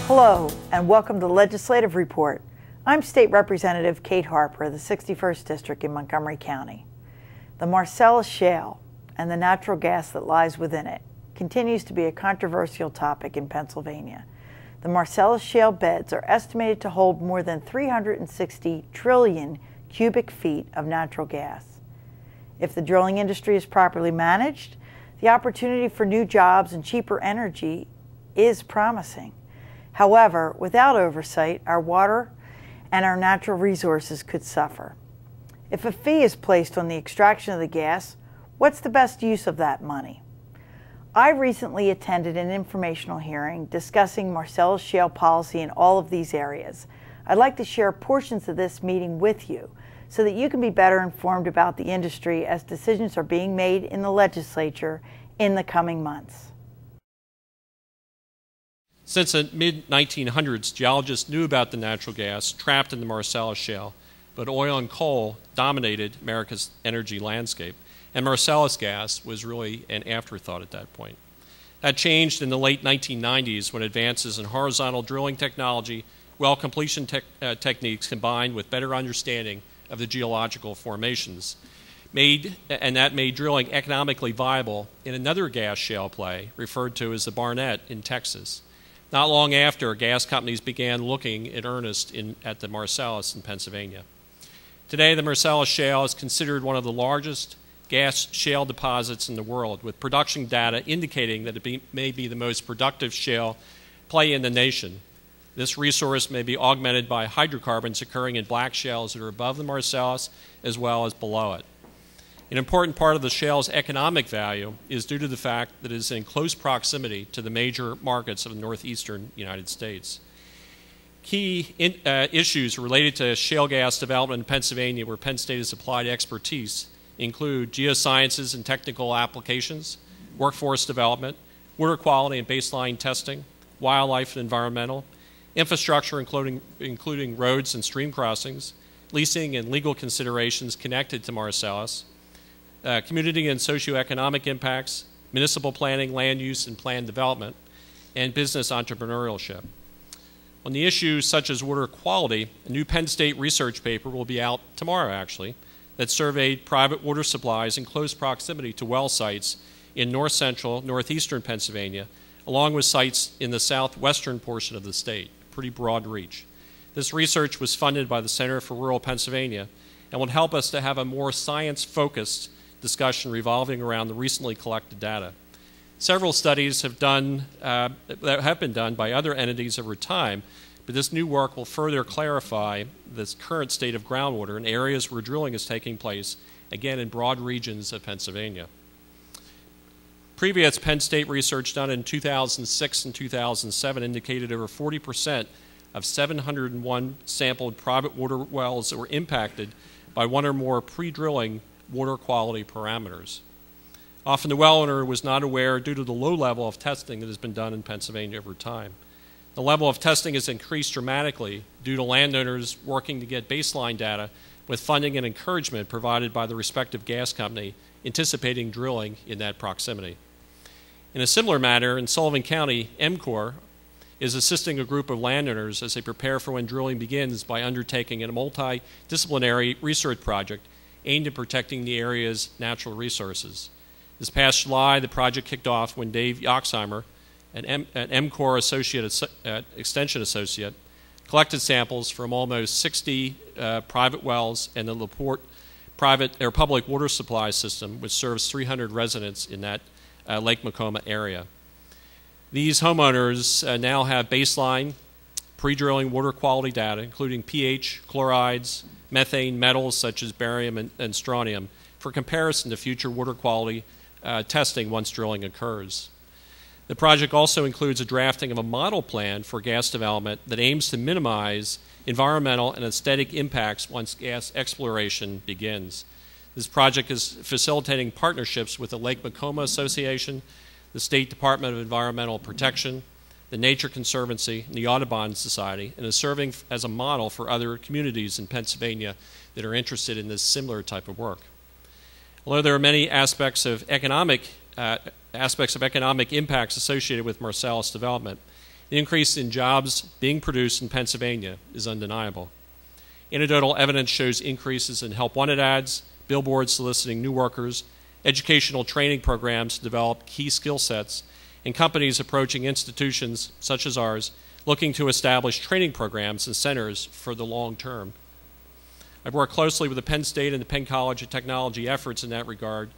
Hello, and welcome to the Legislative Report. I'm State Representative Kate Harper of the 61st District in Montgomery County. The Marcellus Shale and the natural gas that lies within it continues to be a controversial topic in Pennsylvania. The Marcellus Shale beds are estimated to hold more than 360 trillion cubic feet of natural gas. If the drilling industry is properly managed, the opportunity for new jobs and cheaper energy is promising. However, without oversight, our water and our natural resources could suffer. If a fee is placed on the extraction of the gas, what's the best use of that money? I recently attended an informational hearing discussing Marcellus Shale policy in all of these areas. I'd like to share portions of this meeting with you so that you can be better informed about the industry as decisions are being made in the legislature in the coming months. Since the mid-1900s, geologists knew about the natural gas trapped in the Marcellus Shale, but oil and coal dominated America's energy landscape, and Marcellus gas was really an afterthought at that point. That changed in the late 1990s when advances in horizontal drilling technology, well completion techniques combined with better understanding of the geological formations, that made drilling economically viable in another gas shale play referred to as the Barnett in Texas. Not long after, gas companies began looking in earnest at the Marcellus in Pennsylvania. Today, the Marcellus Shale is considered one of the largest gas shale deposits in the world, with production data indicating that it may be the most productive shale play in the nation. This resource may be augmented by hydrocarbons occurring in black shales that are above the Marcellus as well as below it. An important part of the shale's economic value is due to the fact that it is in close proximity to the major markets of the northeastern United States. Key issues related to shale gas development in Pennsylvania, where Penn State has applied expertise, include geosciences and technical applications, workforce development, water quality and baseline testing, wildlife and environmental, infrastructure including roads and stream crossings, leasing and legal considerations connected to Marcellus, community and socioeconomic impacts, municipal planning, land use and planned development, and business entrepreneurship. On the issues such as water quality, a new Penn State research paper will be out tomorrow, actually, that surveyed private water supplies in close proximity to well sites in north-central, northeastern Pennsylvania, along with sites in the southwestern portion of the state, pretty broad reach. This research was funded by the Center for Rural Pennsylvania and will help us to have a more science-focused discussion revolving around the recently collected data. Several studies that have been done by other entities over time, but this new work will further clarify this current state of groundwater in areas where drilling is taking place, again in broad regions of Pennsylvania. Previous Penn State research done in 2006 and 2007 indicated over 40% of 701 sampled private water wells that were impacted by one or more pre-drilling water quality parameters. Often the well owner was not aware due to the low level of testing that has been done in Pennsylvania over time. The level of testing has increased dramatically due to landowners working to get baseline data with funding and encouragement provided by the respective gas company anticipating drilling in that proximity. In a similar manner, in Sullivan County, MCOR is assisting a group of landowners as they prepare for when drilling begins by undertaking a multidisciplinary research project aimed at protecting the area's natural resources. This past July, the project kicked off when Dave Yoxheimer, an MCOR extension associate, collected samples from almost 60 private wells and the LaPorte public water supply system, which serves 300 residents in that Lake Macomb area. These homeowners now have baseline pre-drilling water quality data, including pH, chlorides, methane, metals such as barium and strontium, for comparison to future water quality testing once drilling occurs. The project also includes a drafting of a model plan for gas development that aims to minimize environmental and aesthetic impacts once gas exploration begins. This project is facilitating partnerships with the Lake Macomb Association, the State Department of Environmental Protection, the Nature Conservancy, and the Audubon Society, and is serving as a model for other communities in Pennsylvania that are interested in this similar type of work. Although there are many aspects of economic impacts associated with Marcellus development, The increase in jobs being produced in Pennsylvania is undeniable. Anecdotal evidence shows increases in help wanted ads, billboards soliciting new workers, educational training programs to develop key skill sets, and companies approaching institutions such as ours looking to establish training programs and centers for the long term. I've worked closely with the Penn State and the Penn College of Technology efforts in that regard,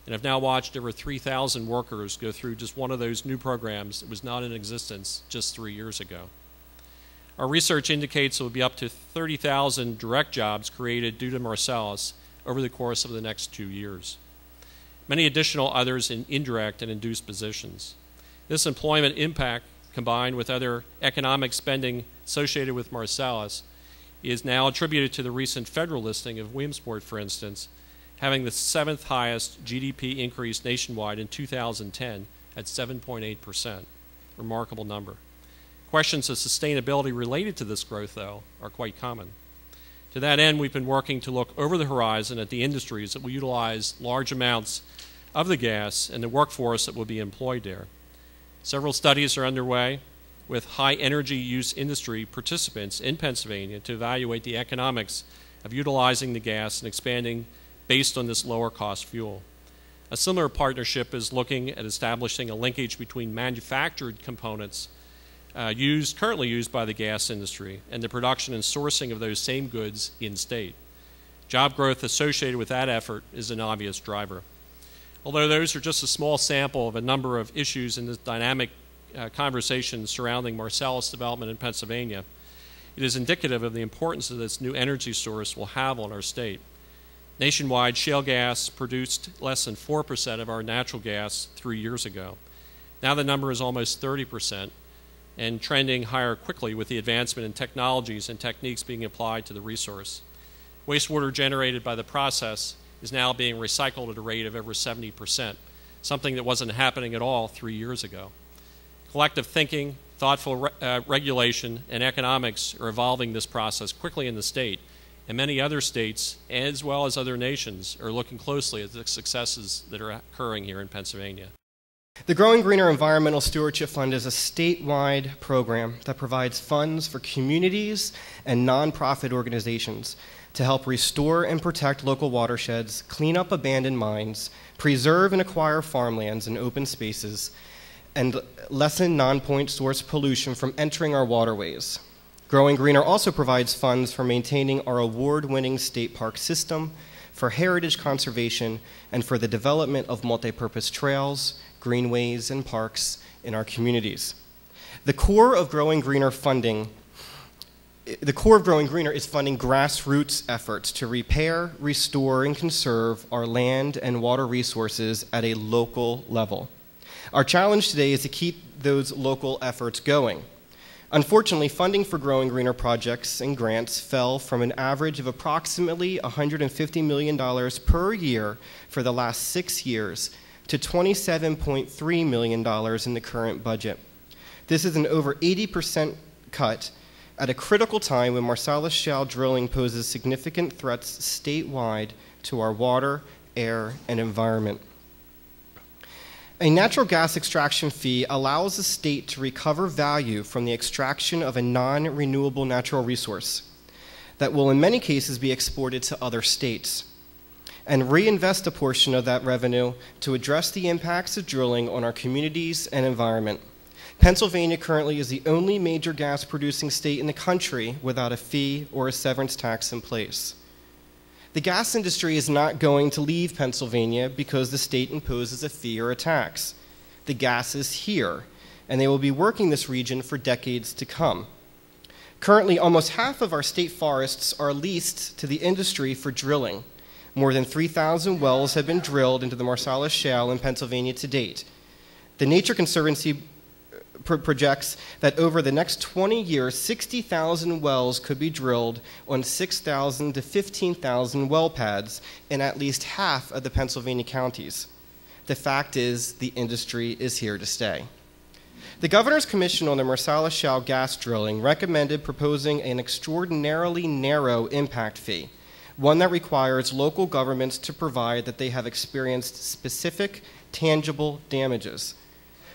and have now watched over 3,000 workers go through just one of those new programs that was not in existence just 3 years ago. Our research indicates there will be up to 30,000 direct jobs created due to Marcellus over the course of the next 2 years. Many additional others in indirect and induced positions. This employment impact, combined with other economic spending associated with Marcellus, is now attributed to the recent federal listing of Williamsport, for instance, having the 7th highest GDP increase nationwide in 2010 at 7.8%. Remarkable number. Questions of sustainability related to this growth, though, are quite common. To that end, we've been working to look over the horizon at the industries that will utilize large amounts of the gas and the workforce that will be employed there. Several studies are underway with high energy use industry participants in Pennsylvania to evaluate the economics of utilizing the gas and expanding based on this lower cost fuel. A similar partnership is looking at establishing a linkage between manufactured components currently used by the gas industry and the production and sourcing of those same goods in-state. Job growth associated with that effort is an obvious driver. Although those are just a small sample of a number of issues in this dynamic conversation surrounding Marcellus development in Pennsylvania, it is indicative of the importance that this new energy source will have on our state. Nationwide, shale gas produced less than 4% of our natural gas 3 years ago. Now the number is almost 30% and trending higher quickly with the advancement in technologies and techniques being applied to the resource. Wastewater generated by the process is now being recycled at a rate of over 70%, something that wasn't happening at all 3 years ago. Collective thinking, thoughtful regulation, and economics are evolving this process quickly in the state, and many other states, as well as other nations, are looking closely at the successes that are occurring here in Pennsylvania. The Growing Greener Environmental Stewardship Fund is a statewide program that provides funds for communities and nonprofit organizations to help restore and protect local watersheds, clean up abandoned mines, preserve and acquire farmlands and open spaces, and lessen non-point source pollution from entering our waterways. Growing Greener also provides funds for maintaining our award-winning state park system, for heritage conservation, and for the development of multipurpose trails, greenways, and parks in our communities. The core of Growing Greener is funding grassroots efforts to repair, restore, and conserve our land and water resources at a local level. Our challenge today is to keep those local efforts going. Unfortunately, funding for Growing Greener projects and grants fell from an average of approximately $150 million per year for the last 6 years to $27.3 million in the current budget. This is an over 80% cut at a critical time when Marcellus Shale drilling poses significant threats statewide to our water, air, and environment. A natural gas extraction fee allows the state to recover value from the extraction of a non-renewable natural resource that will in many cases be exported to other states, and reinvest a portion of that revenue to address the impacts of drilling on our communities and environment. Pennsylvania currently is the only major gas-producing state in the country without a fee or a severance tax in place. The gas industry is not going to leave Pennsylvania because the state imposes a fee or a tax. The gas is here, and they will be working this region for decades to come. Currently, almost half of our state forests are leased to the industry for drilling. More than 3,000 wells have been drilled into the Marcellus Shale in Pennsylvania to date. The Nature Conservancy projects that over the next 20 years, 60,000 wells could be drilled on 6,000 to 15,000 well pads in at least half of the Pennsylvania counties. The fact is, the industry is here to stay. The Governor's Commission on the Marcellus Shale gas drilling recommended proposing an extraordinarily narrow impact fee, one that requires local governments to provide that they have experienced specific, tangible damages.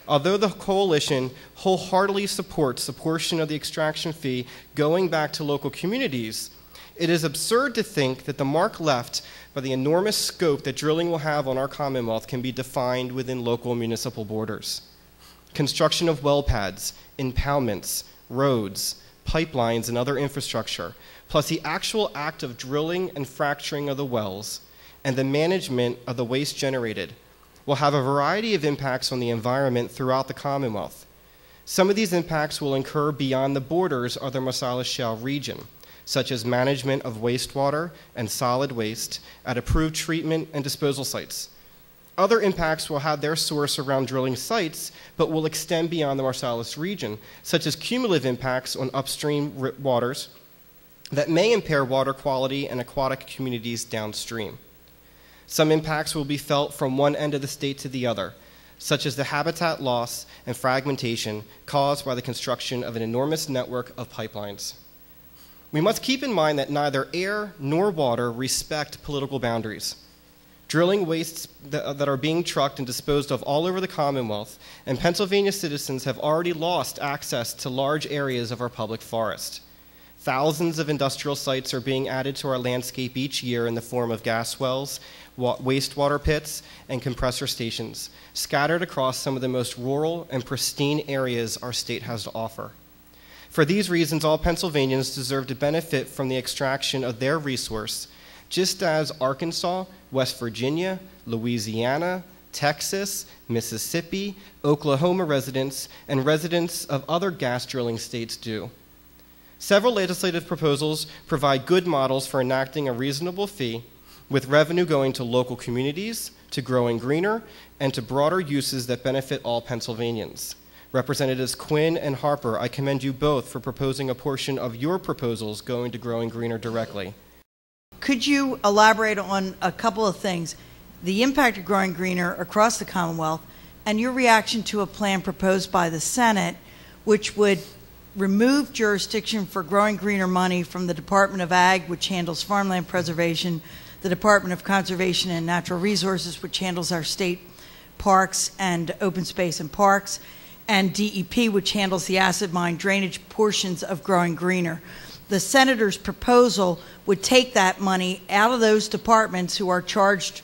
Although the coalition wholeheartedly supports a portion of the extraction fee going back to local communities, it is absurd to think that the mark left by the enormous scope that drilling will have on our Commonwealth can be defined within local municipal borders. Construction of well pads, impoundments, roads, pipelines, and other infrastructure, plus the actual act of drilling and fracturing of the wells, and the management of the waste generated, will have a variety of impacts on the environment throughout the Commonwealth. Some of these impacts will incur beyond the borders of the Marcellus Shale region, such as management of wastewater and solid waste at approved treatment and disposal sites. Other impacts will have their source around drilling sites, but will extend beyond the Marcellus region, such as cumulative impacts on upstream waters that may impair water quality and aquatic communities downstream. Some impacts will be felt from one end of the state to the other, such as the habitat loss and fragmentation caused by the construction of an enormous network of pipelines. We must keep in mind that neither air nor water respect political boundaries. Drilling wastes that are being trucked and disposed of all over the Commonwealth, and Pennsylvania citizens have already lost access to large areas of our public forest. Thousands of industrial sites are being added to our landscape each year in the form of gas wells, wastewater pits, and compressor stations, scattered across some of the most rural and pristine areas our state has to offer. For these reasons, all Pennsylvanians deserve to benefit from the extraction of their resource, just as Arkansas, West Virginia, Louisiana, Texas, Mississippi, Oklahoma residents, and residents of other gas drilling states do. Several legislative proposals provide good models for enacting a reasonable fee, with revenue going to local communities, to growing greener, and to broader uses that benefit all Pennsylvanians. Representatives Quinn and Harper, I commend you both for proposing a portion of your proposals going to growing greener directly. Could you elaborate on a couple of things? The impact of growing greener across the Commonwealth and your reaction to a plan proposed by the Senate, which would remove jurisdiction for growing greener money from the Department of Ag, which handles farmland preservation, the Department of Conservation and Natural Resources, which handles our state parks and open space and parks, and DEP, which handles the acid mine drainage portions of growing greener. The senator's proposal would take that money out of those departments who are charged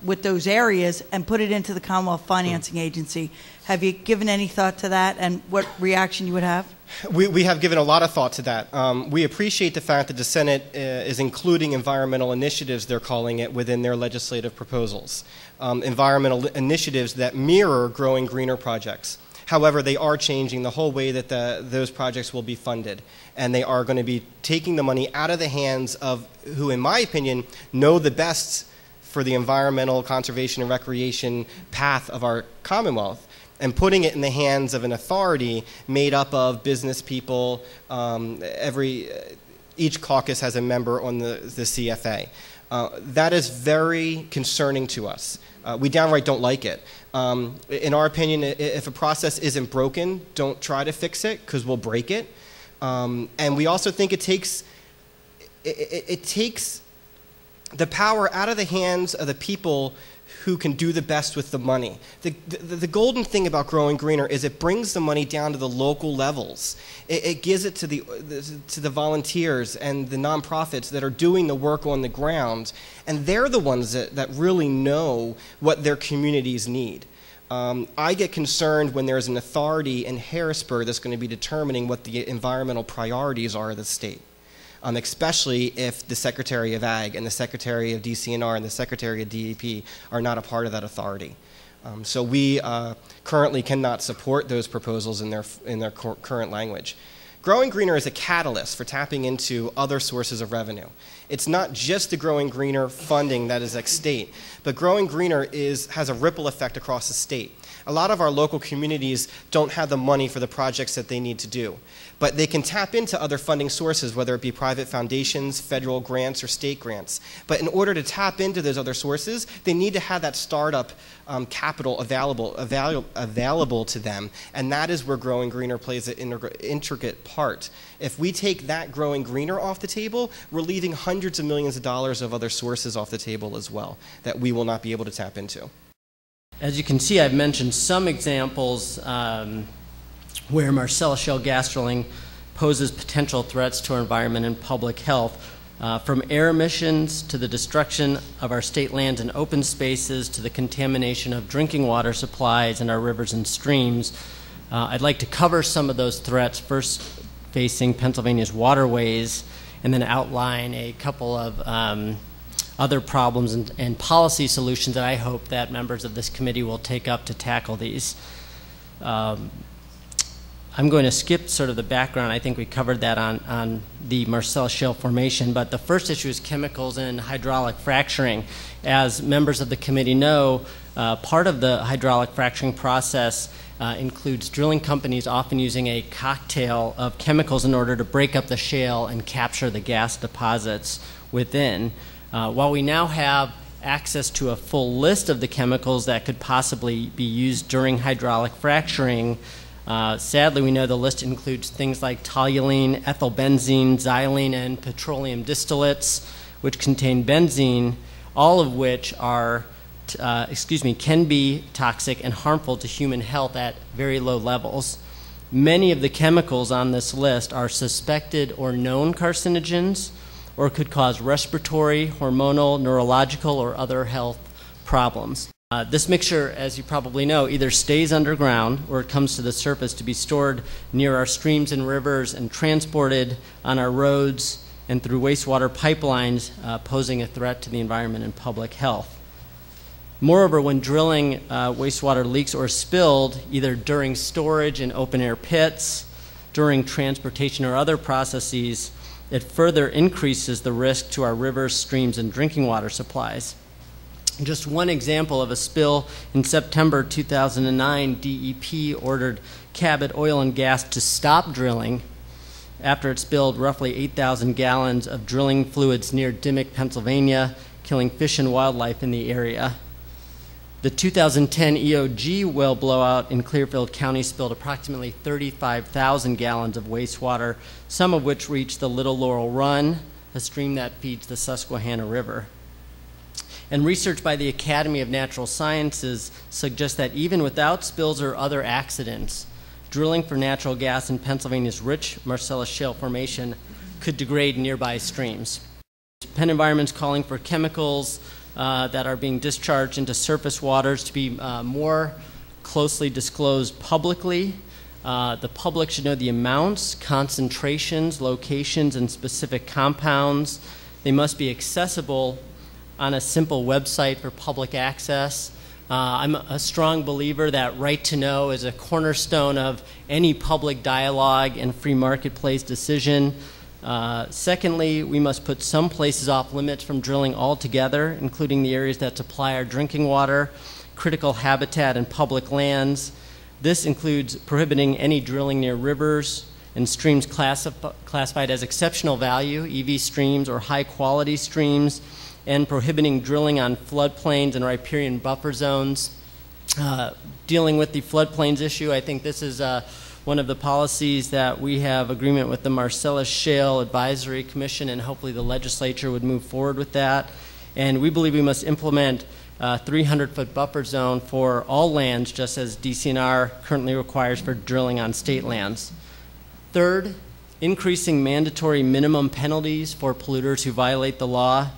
with those areas and put it into the Commonwealth Financing Agency. Have you given any thought to that and what reaction you would have? We have given a lot of thought to that. We appreciate the fact that the Senate is including environmental initiatives, they're calling it, within their legislative proposals. Environmental initiatives that mirror growing greener projects. However, they are changing the whole way that those projects will be funded. And they are going to be taking the money out of the hands of who, in my opinion, know the best for the environmental conservation and recreation path of our Commonwealth, and putting it in the hands of an authority made up of business people. Each caucus has a member on the CFA. That is very concerning to us. We downright don't like it. In our opinion, if a process isn't broken, don't try to fix it, because we'll break it. And we also think it takes the power out of the hands of the people who can do the best with the money. The golden thing about growing greener is it brings the money down to the local levels. It gives it to the volunteers and the nonprofits that are doing the work on the ground, and they're the ones that really know what their communities need. I get concerned when there's an authority in Harrisburg that's going to be determining what the environmental priorities are of the state. Especially if the Secretary of Ag and the Secretary of DCNR and the Secretary of DEP are not a part of that authority. So we currently cannot support those proposals in their current language. Growing Greener is a catalyst for tapping into other sources of revenue. It's not just the Growing Greener funding that is at state, but Growing Greener has a ripple effect across the state. A lot of our local communities don't have the money for the projects that they need to do, but they can tap into other funding sources, whether it be private foundations, federal grants, or state grants. But in order to tap into those other sources, they need to have that startup capital available to them, and that is where Growing Greener plays an intricate part. If we take that Growing Greener off the table, we're leaving hundreds of millions of dollars of other sources off the table as well that we will not be able to tap into. As you can see, I've mentioned some examples where Marcellus Shale gas drilling poses potential threats to our environment and public health, from air emissions to the destruction of our state lands and open spaces to the contamination of drinking water supplies in our rivers and streams. I'd like to cover some of those threats, first facing Pennsylvania's waterways, and then outline a couple of other problems and policy solutions that I hope that members of this committee will take up to tackle these. I'm going to skip sort of the background. I think we covered that on the Marcellus Shale formation, but the first issue is chemicals and hydraulic fracturing. As members of the committee know, part of the hydraulic fracturing process includes drilling companies often using a cocktail of chemicals in order to break up the shale and capture the gas deposits within. While we now have access to a full list of the chemicals that could possibly be used during hydraulic fracturing, sadly, we know the list includes things like toluene, ethylbenzene, xylene, and petroleum distillates, which contain benzene, all of which are, can be toxic and harmful to human health at very low levels. Many of the chemicals on this list are suspected or known carcinogens, or could cause respiratory, hormonal, neurological, or other health problems. This mixture, as you probably know, either stays underground or it comes to the surface to be stored near our streams and rivers and transported on our roads and through wastewater pipelines, posing a threat to the environment and public health. Moreover, when drilling wastewater leaks or spilled, either during storage in open-air pits, during transportation or other processes, it further increases the risk to our rivers, streams, and drinking water supplies. Just one example of a spill: in September 2009, DEP ordered Cabot Oil and Gas to stop drilling after it spilled roughly 8,000 gallons of drilling fluids near Dimock, Pennsylvania, killing fish and wildlife in the area. The 2010 EOG well blowout in Clearfield County spilled approximately 35,000 gallons of wastewater, some of which reached the Little Laurel Run, a stream that feeds the Susquehanna River. And research by the Academy of Natural Sciences suggests that even without spills or other accidents, drilling for natural gas in Pennsylvania's rich Marcellus Shale formation could degrade nearby streams. Penn Environment's calling for chemicals that are being discharged into surface waters to be more closely disclosed publicly. The public should know the amounts, concentrations, locations, and specific compounds. They must be accessible on a simple website for public access. I'm a strong believer that right to know is a cornerstone of any public dialogue and free marketplace decision. Secondly, we must put some places off limits from drilling altogether, including the areas that supply our drinking water, critical habitat, and public lands. This includes prohibiting any drilling near rivers and streams classified as exceptional value, EV streams, or high-quality streams, and prohibiting drilling on floodplains and riparian buffer zones. Dealing with the floodplains issue, I think this is one of the policies that we have agreement with the Marcellus Shale Advisory Commission, and hopefully the legislature would move forward with that. And we believe we must implement a 300-foot buffer zone for all lands, just as DCNR currently requires for drilling on state lands. Third, increasing mandatory minimum penalties for polluters who violate the law.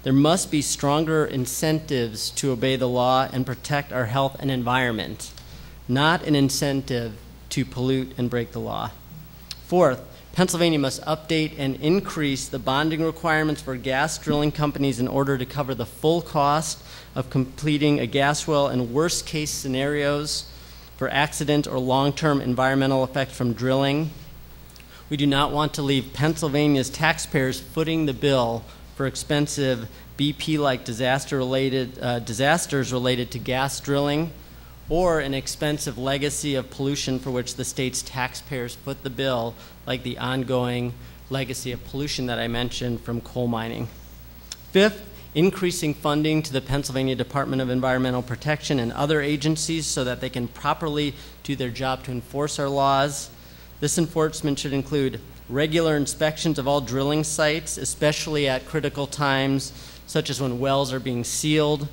There must be stronger incentives to obey the law and protect our health and environment, not an incentive to pollute and break the law. Fourth, Pennsylvania must update and increase the bonding requirements for gas drilling companies in order to cover the full cost of completing a gas well and worst-case scenarios for accident or long-term environmental effects from drilling. We do not want to leave Pennsylvania's taxpayers footing the bill for expensive BP-like disasters related to gas drilling, or an expensive legacy of pollution for which the state's taxpayers foot the bill, like the ongoing legacy of pollution that I mentioned from coal mining. Fifth, increasing funding to the Pennsylvania Department of Environmental Protection and other agencies so that they can properly do their job to enforce our laws. This enforcement should include regular inspections of all drilling sites, especially at critical times, such as when wells are being sealed,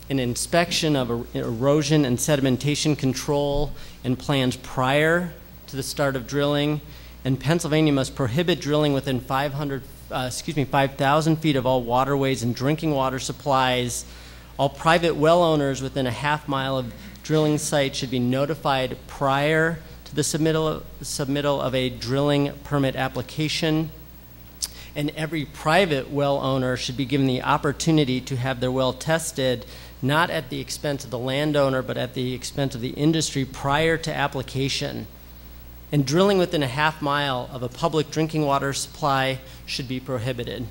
an inspection of erosion and sedimentation control and plans prior to the start of drilling. And Pennsylvania must prohibit drilling within 5,000 feet of all waterways and drinking water supplies. All private well owners within a half-mile of drilling site should be notified prior to the submittal of a drilling permit application. And every private well owner should be given the opportunity to have their well tested, not at the expense of the landowner, but at the expense of the industry prior to application. And drilling within a half-mile of a public drinking water supply should be prohibited.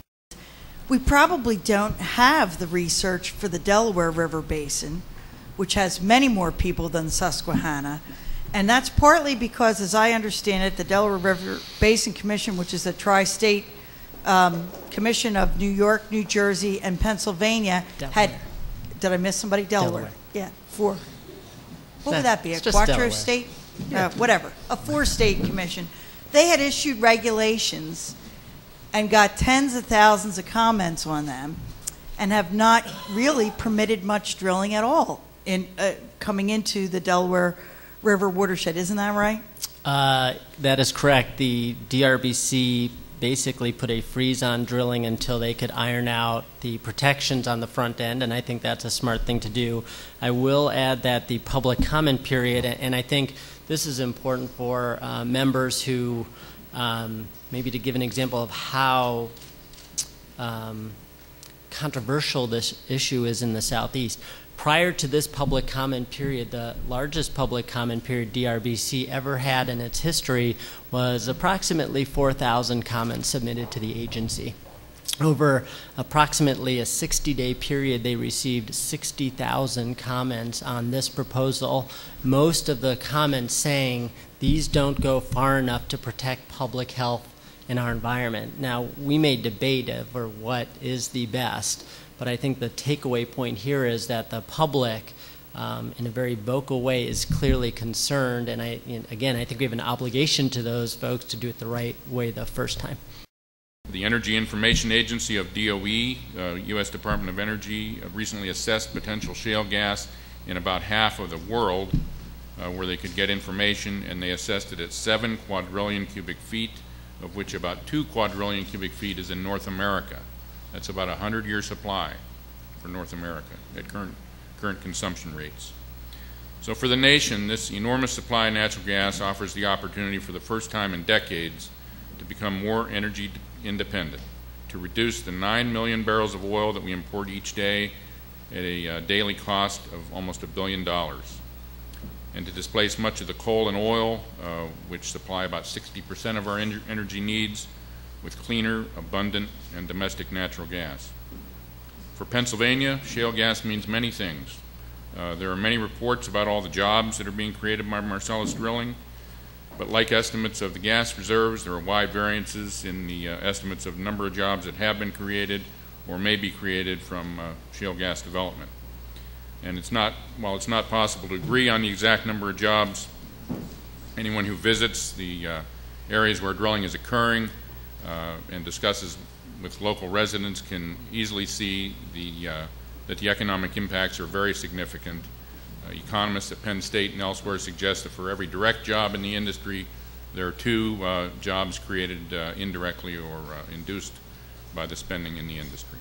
We probably don't have the research for the Delaware River Basin, which has many more people than the Susquehanna. And that's partly because, as I understand it, the Delaware River Basin Commission, which is a tri-state commission of New York, New Jersey, and Pennsylvania, Delaware. Did I miss somebody? Delaware. Yeah, four. What would that be? A quattro state? Whatever. A four-state commission. They had issued regulations and got tens of thousands of comments on them, and have not really permitted much drilling at all in coming into the Delaware River watershed. Isn't that right? That is correct. The DRBC basically put a freeze on drilling until they could iron out the protections on the front end, and I think that's a smart thing to do. I will add that the public comment period, and I think this is important for members who, maybe to give an example of how controversial this issue is in the Southeast. Prior to this public comment period, the largest public comment period DRBC ever had in its history was approximately 4,000 comments submitted to the agency. Over approximately a 60-day period, they received 60,000 comments on this proposal, most of the comments saying these don't go far enough to protect public health in our environment. Now, we may debate over what is the best, but I think the takeaway point here is that the public, in a very vocal way, is clearly concerned. And again, I think we have an obligation to those folks to do it the right way the first time. The Energy Information Agency of DOE, U.S. Department of Energy, recently assessed potential shale gas in about half of the world where they could get information, and they assessed it at 7 quadrillion cubic feet, of which about 2 quadrillion cubic feet is in North America. That's about a 100-year supply for North America at current consumption rates. So for the nation, this enormous supply of natural gas offers the opportunity for the first time in decades to become more energy independent, to reduce the 9 million barrels of oil that we import each day at a daily cost of almost $1 billion, and to displace much of the coal and oil, which supply about 60% of our energy needs, with cleaner, abundant, and domestic natural gas. For Pennsylvania, shale gas means many things. There are many reports about all the jobs that are being created by Marcellus drilling, but like estimates of the gas reserves, there are wide variances in the estimates of the number of jobs that have been created or may be created from shale gas development. And while it's not possible to agree on the exact number of jobs, anyone who visits the areas where drilling is occurring and discusses with local residents can easily see that the economic impacts are very significant. Economists at Penn State and elsewhere suggest that for every direct job in the industry, there are 2 jobs created indirectly or induced by the spending in the industry.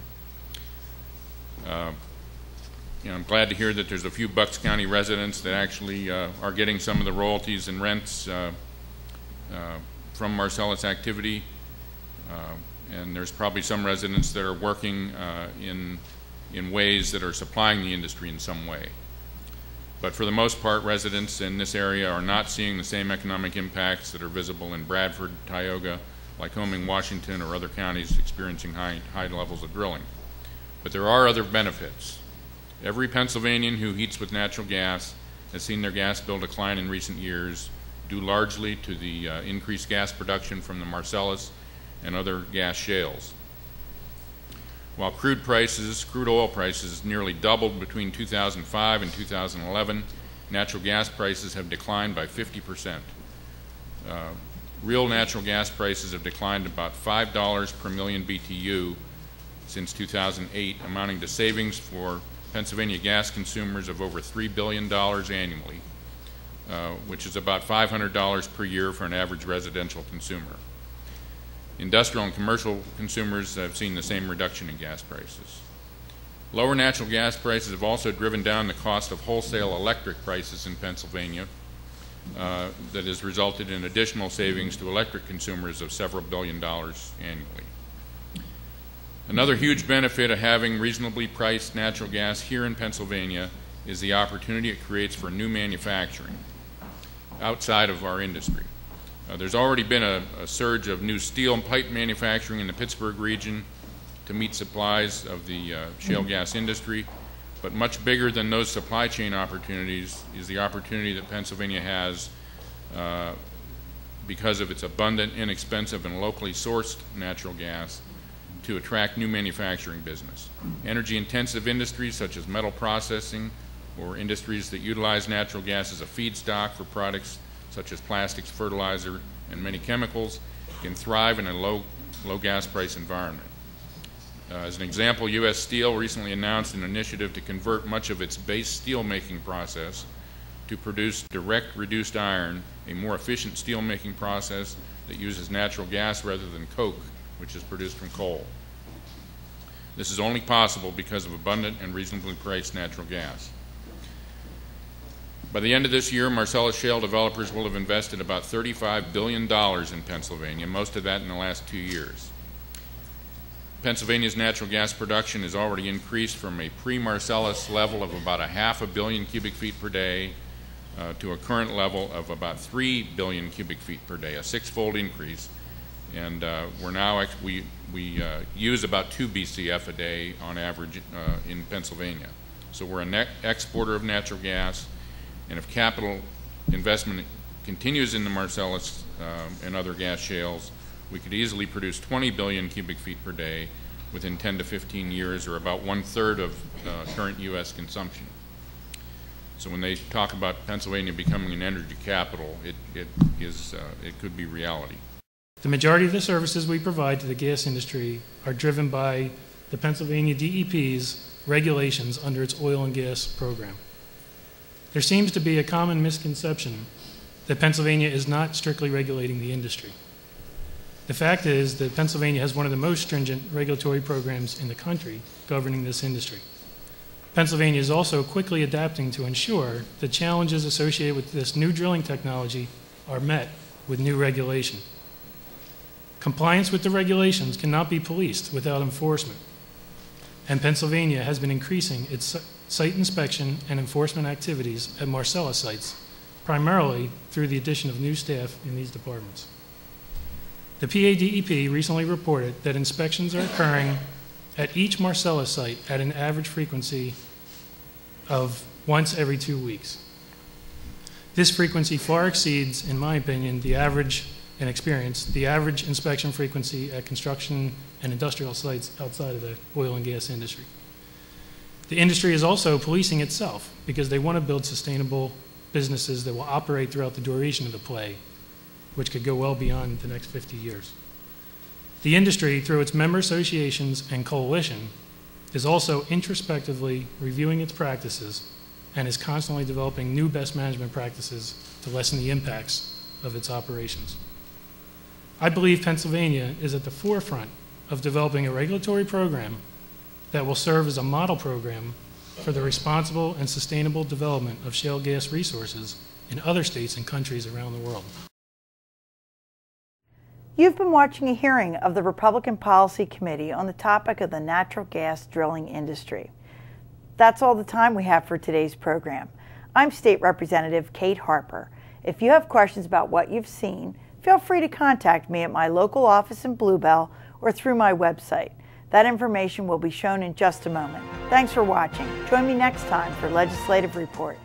I'm glad to hear that there's a few Bucks County residents that actually are getting some of the royalties and rents from Marcellus activity. And there's probably some residents that are working in ways that are supplying the industry in some way. But for the most part, residents in this area are not seeing the same economic impacts that are visible in Bradford, Tioga, Lycoming, Washington, or other counties experiencing high levels of drilling. But there are other benefits. Every Pennsylvanian who heats with natural gas has seen their gas bill decline in recent years, due largely to the increased gas production from the Marcellus and other gas shales. While crude oil prices nearly doubled between 2005 and 2011, natural gas prices have declined by 50%. Real natural gas prices have declined about $5 per million BTU since 2008, amounting to savings for Pennsylvania gas consumers of over $3 billion annually, which is about $500 per year for an average residential consumer. Industrial and commercial consumers have seen the same reduction in gas prices. Lower natural gas prices have also driven down the cost of wholesale electric prices in Pennsylvania. That has resulted in additional savings to electric consumers of several $billion annually. Another huge benefit of having reasonably priced natural gas here in Pennsylvania is the opportunity it creates for new manufacturing outside of our industry. There's already been a surge of new steel and pipe manufacturing in the Pittsburgh region to meet supplies of the shale gas industry, but much bigger than those supply chain opportunities is the opportunity that Pennsylvania has because of its abundant, inexpensive, and locally sourced natural gas to attract new manufacturing business. Energy-intensive industries such as metal processing or industries that utilize natural gas as a feedstock for products such as plastics, fertilizer, and many chemicals can thrive in a low gas price environment. As an example, U.S. Steel recently announced an initiative to convert much of its base steel making process to produce direct reduced iron, a more efficient steel making process that uses natural gas rather than coke, which is produced from coal. This is only possible because of abundant and reasonably priced natural gas. By the end of this year, Marcellus Shale developers will have invested about $35 billion in Pennsylvania, most of that in the last 2 years. Pennsylvania's natural gas production has already increased from a pre-Marcellus level of about 500 million cubic feet per day to a current level of about 3 billion cubic feet per day, a six-fold increase. And we use about 2 BCF a day on average in Pennsylvania. So we're a net exporter of natural gas, and if capital investment continues in the Marcellus and other gas shales, we could easily produce 20 billion cubic feet per day within 10 to 15 years, or about 1/3 of current U.S. consumption. So when they talk about Pennsylvania becoming an energy capital, it could be reality. The majority of the services we provide to the gas industry are driven by the Pennsylvania DEP's regulations under its oil and gas program. There seems to be a common misconception that Pennsylvania is not strictly regulating the industry. The fact is that Pennsylvania has one of the most stringent regulatory programs in the country governing this industry. Pennsylvania is also quickly adapting to ensure the challenges associated with this new drilling technology are met with new regulation. Compliance with the regulations cannot be policed without enforcement, and Pennsylvania has been increasing its site inspection and enforcement activities at Marcellus sites, primarily through the addition of new staff in these departments. The PADEP recently reported that inspections are occurring at each Marcellus site at an average frequency of once every 2 weeks. This frequency far exceeds, in my opinion, the average inspection frequency at construction and industrial sites outside of the oil and gas industry. The industry is also policing itself because they want to build sustainable businesses that will operate throughout the duration of the play, which could go well beyond the next 50 years. The industry, through its member associations and coalition, is also introspectively reviewing its practices and is constantly developing new best management practices to lessen the impacts of its operations. I believe Pennsylvania is at the forefront of developing a regulatory program that will serve as a model program for the responsible and sustainable development of shale gas resources in other states and countries around the world. You've been watching a hearing of the Republican Policy Committee on the topic of the natural gas drilling industry. That's all the time we have for today's program. I'm State Representative Kate Harper. If you have questions about what you've seen, feel free to contact me at my local office in Bluebell or through my website. That information will be shown in just a moment. Thanks for watching. Join me next time for Legislative Report.